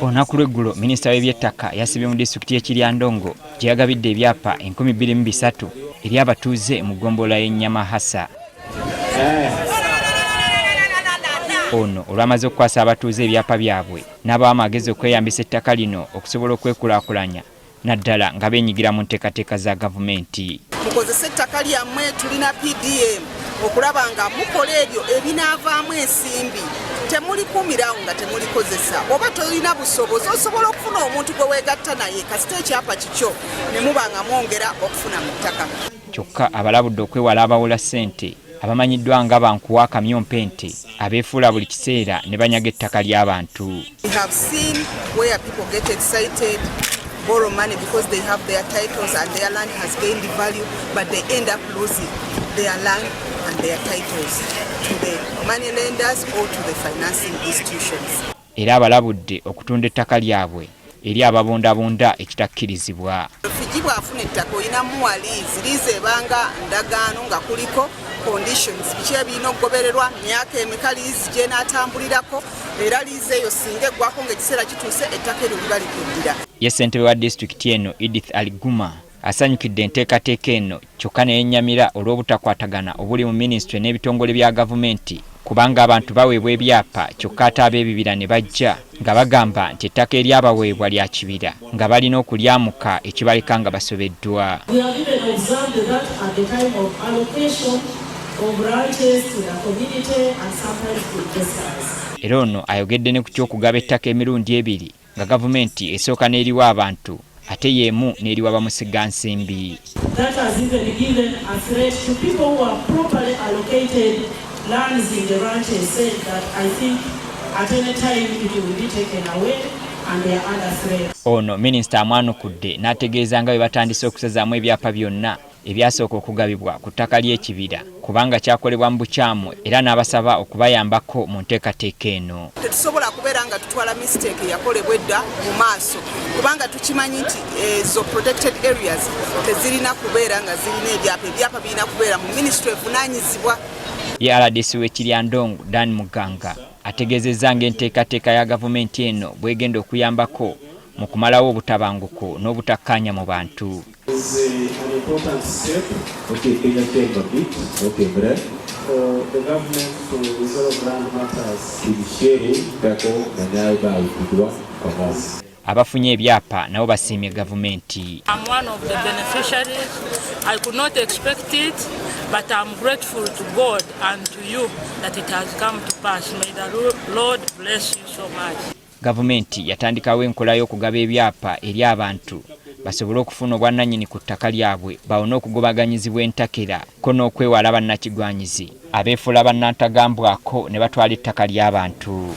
Olunaku lw'eggulo minisita w'ebyettaka yasibye mu disitulikiti y'e Kiryandongo gye yagabidde ebyapa 2300 eri abatuuze mu ggombolola y'e Nyamahasa. Ono olwamaze okukwasa abatuuze ebyapa byabwe n'abawa amagezi okweyambisa ettaka lino okusobola okwekulaakulanya naddala nga beenyigira mu nteekateeka za gavumenti. Mukozese ettaka lyammwe, tulina PDM okulaba nga mukola ebyo ebinaavaamu ensimbi. Temuli kumirawo nga temulikozesa. Oba tolina busobozi osobola okufuna omuntu gwe weegatta naye kasita ekyapa kikyo ne muba nga mwongera okufuna mu ttaka. Kyokka abalabudde okwewala abawola ssente abamanyiddwa nga bankuwa akamyompente abeefuula buli kiseera ne banyaga ettaka ly'abantu. We have seen where people get excited, borrow money because they have their titles and their land has gained value, but they end up losing their land and their titles to the money lenders or to the financing institutions. Era abalabudde okutunda ettaka lyabwe eri ababundabunda ekitakkirizibwa. Fiji bw'afuna ettaka oyinamu liizi ebanga ndagaano nga kuliko conditions biki ebirina okugobererwa, myaka emeka liizi gy'enaatambulirako, era liizi eyo singa eggwako ng'ekiseera kituuse ettaka eryo liba likuddira. Ye ssentebe wa disitulikiti eno Edith Aliguma asanyukidde enteekateeka eno kyokka ne yennyamira olw'obutakwatagana obuli mu minisitule n'ebitongole bya gavumenti kubanga abantu baweebwa ebyapa kyokka ate ab'ebibira ne bajja nga bagamba nti ettaka eryabaweebwa lya kibira nga balina okulyamuka ekibaleka nga basobeddwa. Era ono ayogedde ne ku ky'okugaba ettaka emirundi ebiri nga gavumenti esooka n'eriwa abantu ate yeemu n'eriwa bamusiga nsimbi. That has even given a threat to people who are properly allocated lands in the ranches, said that I think at any time it will be taken away and there are other threats. Ono minisita amwanukudde n'ategeeza nga bwe batandise okusazaamu ebyapa byonna ebyasooka okugabibwa ku ttaka ly'ekibira kubanga kyakolebwa mu bukyamu era n'abasaba okubayambako mu nteekateeka eno. Tetusobola kubeera nga tutwala mistake yakolebwa edda mu maaso kubanga tukimanyi nti ezo protected areas tezirina kubeera nga zirina ebyapa birina kubeera mu minisitule evunaanyizibwa. Ye RDC w'e Kiryandongo Dan Muganga ategeezezza ng'enteekateeka ya gavumenti eno bw'egenda okuyambako mu kumalawo obutabanguko n'obutakkaanya mu bantu. Abafunye ebyapa nabo basiimye gavumenti. I'm one of the beneficiaries. I could not expect it, but I'm grateful to God and to you that it has come to pass. May the Lord bless you so much. Gavumenti yatandikawo enkola y'okugaba ebyapa eri abantu basobole okufuna obwannannyini ku ttaka lyabwe bawone okugobaganyizibwa entakera ko n'okwewala bannakigwanyizi abeefuula bannantagambwako ne batwala ettaka ly'abantu.